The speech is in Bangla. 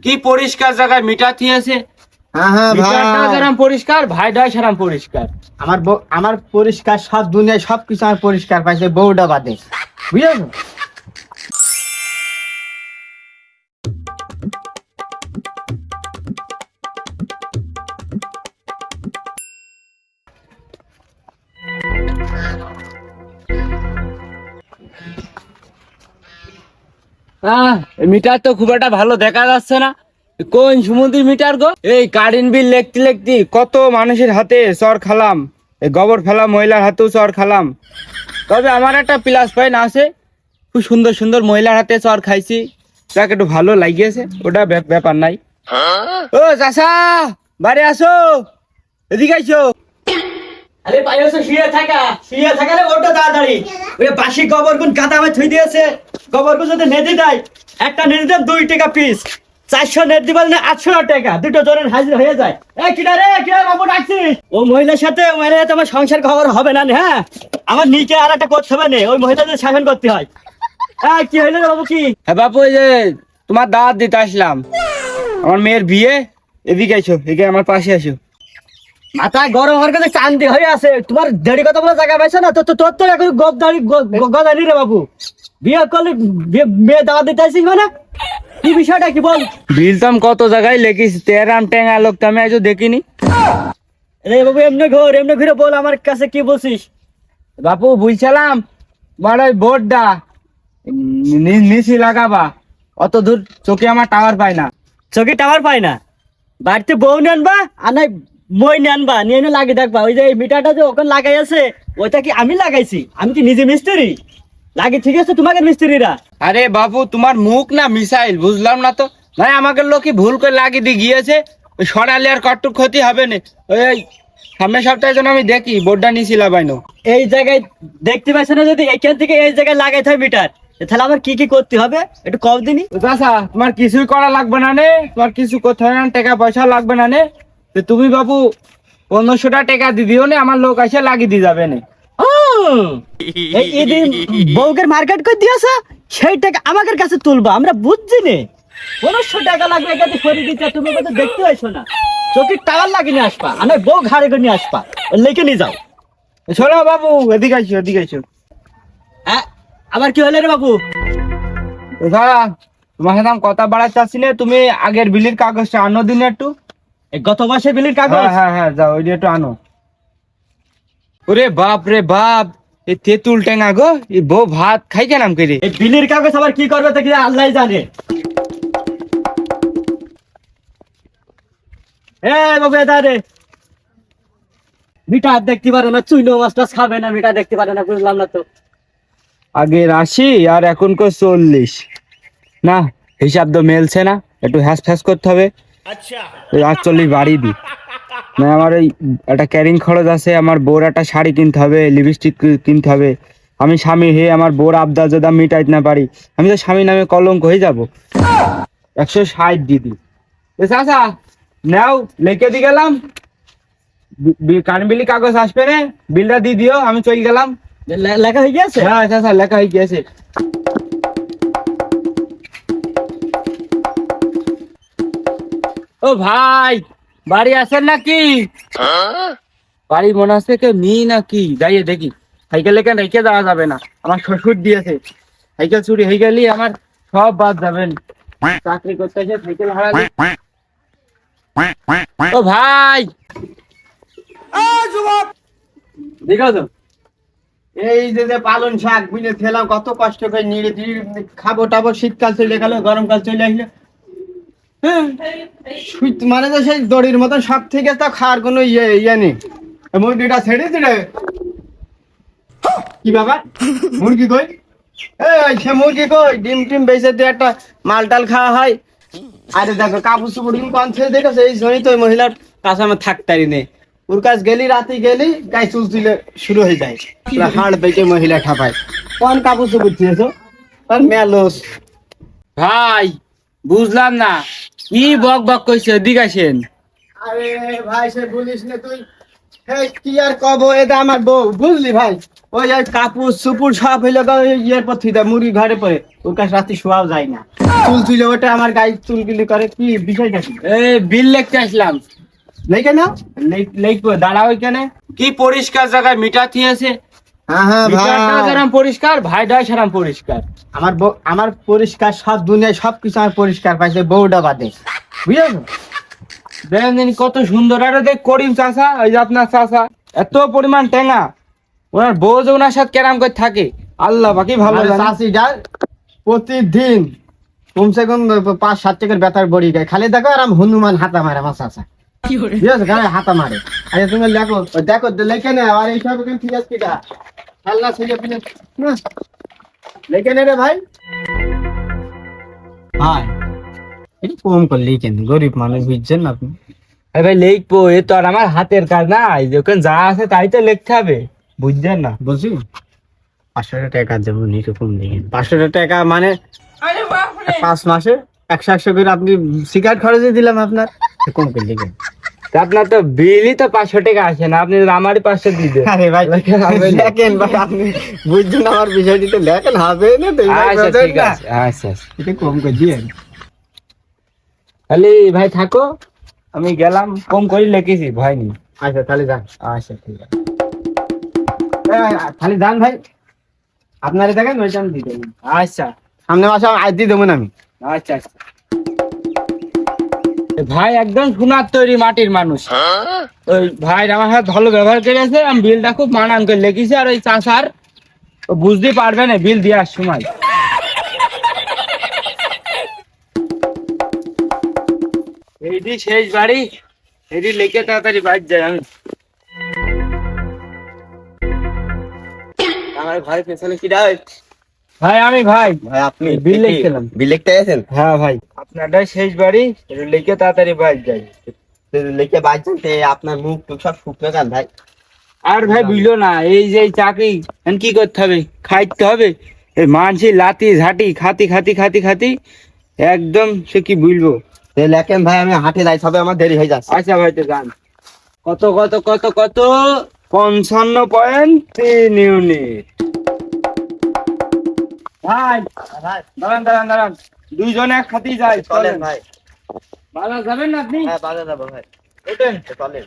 কি পরিষ্কার জায়গায় মিটার থিয়েছে। হ্যাঁ হ্যাঁ মিটারটা ভাই, যেরকম পরিষ্কার, ভাইটাই সেরকম পরিষ্কার। আমার পরিষ্কার, সব দুনিয়ায় সবকিছু আমার পরিষ্কার পাইছে, বউটা বাদে, বুঝেছো? মিটার তো খুব একটা ভালো দেখা যাচ্ছে না। কোন সমুদ্রের মিটার গো? এই কারেন্ট বিল লিখতে লিখতে কত মানুষের হাতে চর খালাম, এই গোবর ফেলা মহিলার হাতেও চর খালাম। তবে আমার একটা প্লাস পয়েন্ট আছে, খুব সুন্দর সুন্দর মহিলার হাতে চর খাইছি, যাকে একটু ভালো লাগিয়েছে, ওটা ব্যাপার নাই। ও চাচা, বাড়ি আসো, এদিকে আইসো। আরে পাইছো শুয়ে থাকা রে, ওটা তাড়াতাড়ি। ওই বাসি গোবর গুন কাদা আমি থুই দিয়েছে, গোবর গুন যদি নেদি দেয়, একটা নেদি দাম 2 টাকা পিস, 400 নেট দিবাল না 800 টাকা, দুটো জনের হাজির হয়ে যায়। এই কিডা রে, কিডা বাবু ডাকছিস? ও মহিলার সাথে আমার সংসার খবর হবে না, হ্যাঁ? আমার নিচে আর একটা করতে হবে না, ওই মহিলাদের শাসন করতে হয়। এই কি হইলো রে বাবু, কি? হ্যাঁ বাপু, এই যে তোমার দাওয়াত দিতে আসলাম, আমার মেয়ের বিয়ে, এদিকে আইসো, এদিকে আমার পাশে আসো। মাথা গরম হওয়ার কাছে চান্দি হয়ে আছে, তোমার দেড়ি কথা বলে জায়গা পাইছো না? তোর তো এখন গদানি রে বাবু, বিয়ে করলে মেয়ে দাওয়া দিতে আসিস মানে? কি বিষয়টা কি বল? বিল তো আমি কত জায়গায় লেখিস, তেরাম টেঙ্গা লোক তো আমি আজও দেখিনি। রে বাবু এমনি ঘুরে বল, আমার কাছে কি বলছিস? বাপু বুঝছিলাম তোমার ওই বোর্ডটা নিচি লাগাবা, অত দূর চোখে আমার টাওয়ার পায় না। চোখে টাওয়ার পাই না? বাড়িতে বউ নিয়ে আনবা আর নাই মই নিয়ে আনবা, নিয়ে এনে লাগিয়ে দেখবা। ওই যে এই মিটারটা যে ওখানে লাগাই আছে, ওইটা কি আমি লাগাইছি? আমি কি নিজে মিস্ত্রি লাগি? ঠিক আছে তোমাকে মিস্ত্রিরা। আরে বাপু, তোমার মুখ না মিসাইল, বুঝলাম না তো। ভাই আমাকে লোকই ভুল করে লাগিয়ে দিয়ে গিয়েছে, ওই সরালে আর কটুক ক্ষতি হবে না। ওই সামনের সপ্তাহে যেন আমি দেখি বোর্ডটা নিচি লাগাইনো। এই জায়গায় দেখতে পাচ্ছ না? যদি এখান থেকে এই জায়গায় লাগাইতে হয় মিটার, তাহলে আমার কি কি করতে হবে একটু কম দিনই। চাচা, তোমার কিছুই করা লাগবে না নে, তোমার কিছু করতে হবে না, টাকা পয়সা লাগবে না নে। তো তুমি বাবু 1500 টাকা দিয়ে দিও নে, আমার লোক এসে লাগিয়ে দিয়ে যাবে নে। এই এদিন বউকের মার্কেট করে দিয়েছে, সেই টাকা আমাদের কাছে তুলবা, আমরা বুঝছি নে। 1500 টাকা লাগবে এখানে করে দিতে, তুমি কিন্তু দেখতে পাইছো না? চোখের টাওয়ার লাগিয়ে নিয়ে আসবা, আমি বউ ঘাড়ে করে নিয়ে আসবা, লেকে নিয়ে যাও। শোনো বাবু, এদিকে আইসো, এদিকে আইসো। আবার কি হলো রে বাবু? দাদা, তোমার সাথে আমি কথা বাড়াতে চাচ্ছি না, তুমি আগের বিলির কাগজটা আনো দিন একটু। এই গত মাসের বিলের কাগজ? হ্যাঁ হ্যাঁ হ্যাঁ, যাও ওইটা একটু আনো। ওরে বাপ রে বাপ, এই তেঁতুল টেঙ্গা গো, এই বউ ভাত খাই কেন করে? এই বিলের কাগজ আবার কি করবে তা কি আল্লাহ জানে। বাবু এটা রে, মিঠা দেখতে পারে না, চুইনো মাছটা খাবে না, মিঠা দেখতে পারে না, বুঝলাম না তো। আগে 80 আর এখন 40, না হিসাব তো মেলছে না, একটু হ্যাস ফ্যাস করতে হবে। আচ্ছা 48 বাড়ি দি না, আমার ওই একটা ক্যারিং খরচ আছে, আমার বোর একটা শাড়ি কিনতে হবে, লিপস্টিক কিনতে হবে। আমি স্বামী হে, আমার বোর আবদার যদি আমি মিটাইতে না পারি, আমি তো স্বামী নামে কলঙ্ক হয়ে যাব। 160 দিদি। চাচা নাও, লিখে দিয়ে গেলাম, কানবিলি কাগজ আসবে রে, বিলটা দিয়ে দিও, আমি চলে গেলাম। লেখা হয়ে গেছে? হ্যাঁ চাচা, লেখা হয়ে গেছে। ও ভাই, বাড়ি আছেন নাকি? বাড়ি মনে হচ্ছে কেউ নেই নাকি, যাইয়ে দেখি। সাইকেলে কেন রেখে যাওয়া যাবে না, আমার শ্বশুর দিয়েছে, সাইকেল চুরি হয়ে গেলি আমার সব বাদ যাবেন। চাকরি করতে এসে সাইকেল হারালি। ও ভাই, দেখো তো, এই যে পালন শাক বুঝে খেলাম, কত কষ্ট করে নিয়ে খাবো টাবো, শীতকাল চলে গেল, গরমকাল চলে আসলো। হ্যাঁ, মানে তো সেই দড়ির মতন সব থেকে তো খাওয়ার কোনো ইয়ে নেই। মুরগিটা ছেড়ে দিলে কি বাবা, মুরগি কই? সে মুরগি কই? ডিম টিম বেঁচে দিয়ে একটা মাল টাল খাওয়া হয়। আরে দেখো কাপড় চুপড় কন ছেড়ে দেখেছো, এই জন্যই তো ওই মহিলার কাছে আমার থাকতারি নেই। ওর কাছে গেলি, রাতে গেলি গায়ে চুল তুলে শুরু হয়ে যায়, হাড় বেঁচে মহিলা ঠাপায়। কোন কাপড় চুপড় ছিঁড়েছো? মেলোস ভাই বুঝলাম না, কি বক বক কইছে, এদিকে আসেন। আরে ভাই, সে বলিস না তুই, কি আর কব, এটা আমার বউ, বুঝলি ভাই? ওই কাপড় চুপুর সব হইলে ইয়ের পর থুই দেয় মুড়ি ঘরে পরে ওর কাছে রাতে শোয়াও যায় না চুল তুলে ওটা আমার গায়ে চুলগুলি করে কি বিষয়টা কি এই বিল লিখতে আসলাম। লেখে না লিখবো, দাঁড়াও এখানে। কি পরিষ্কার জায়গায় মিটার থিয়েছে, হ্যাঁ হ্যাঁ মিটারটাও যেরকম পরিষ্কার, ভাইটাও সেরকম পরিষ্কার। আমার পরিষ্কার সব দুনিয়ায় সবকিছু আমার পরিষ্কার পাইছে বউটা বাদে বুঝলেন। দেখেন কত সুন্দর। আরে দেখ করিম চাষা, ওই যে আপনার চাষা, এত পরিমাণ টেঙা, ওনার বউ যে ওনার সাথে কেরাম করে থাকে আল্লাহ বাকি ভালো জানে। চাষিটা প্রতিদিন কমসে কম 5-7 টাকার বেতার বড়ি গায় খালি দেখো আর হনুমান হাতা মারে আমার চাষা ঠিক আছে গায়ে হাতা মারে। আরে তুমি লেখো দেখো লেখে না আর এইসব এখানে ঠিক আছে কিটা খেলনা ছেলে পিলে লেখে নে রে ভাই ভাই এটা কম করলি কেন গরিব মানুষ বুঝছেন না আপনি। আরে ভাই লিখবো, এ তো আর আমার হাতের কাজ না, যখন যা আছে তাই তো লিখতে হবে, বুঝছেন না। বলছি 500 টাকা যেমন এরকম দেখেন 500 টাকা মানে 5 মাসে 100 করে আপনি সিগারেট খরচে দিলাম আপনার কম করে লিখেন। তা আপনার তো বিলই তো 500 টাকা আসে না, আপনি আমারই 500 দিয়ে দেন। আরে ভাই লেখেন ভাই আপনি বুঝছেন আমার বিষয়টি তো লেখেন হবে না তো আচ্ছা ঠিক আছে, আচ্ছা এটা কম করে দিয়ে তাহলে ভাই থাকো, আমি গেলাম, কম করে লিখেছি ভয় নেই। আচ্ছা তাহলে যান। আচ্ছা ঠিক আছে। খালি যান ভাই আপনারে দেখেন ওইটা আমি দিয়ে দেবো আচ্ছা সামনে মাসে আজ দিয়ে দেবো না আমি। আচ্ছা আচ্ছা। এ ভাই একদম সোনার তৈরি মাটির মানুষ। ওই ভাই আমার সাথে ভালো ব্যবহার করেছে, আমি বিলটা খুব মানান করে লিখেছি। আর ওই চাষার বুঝতে পারবে না বিল দেওয়ার সময়। এইটি শেষ বাড়ি, এটি লিখে তাড়াতাড়ি বাড়ি যাই আমি। আমার ভাই পেছনে কি ডাক ভাই আমি ভাই ভাই আপনি বিল লিখছিলাম। বিল লিখতে আছেন হ্যাঁ ভাই আপনারটাই শেষ বাড়ি, এটি লিখে তাড়াতাড়ি বাড়ি যাই। লিখে বাজছেন আপনার মুখ টুক সব শুকনো যান ভাই। আর ভাই বুঝলো না, এই যে এই চাকরি এখন কি করতে হবে, খাইতে হবে। এই মানসি লাতি ঝাঁটি খাতি খাতি খাতি খাতি একদম সে কি বুঝবো। লেখেন ভাই আমি হাটে যাই সবে আমার দেরি হয়ে যাচ্ছে। আচ্ছা ভাই তো গান কত কত কত কত 55.3 ইউনিট। ভাই দাঁড়ান দাঁড়ান দাঁড়ান, দুইজনে এক খাতি যাই, চলেন ভাই। বাজার যাবেন না আপনি? হ্যাঁ বাজার যাবো ভাই ওঠেন। চলেন।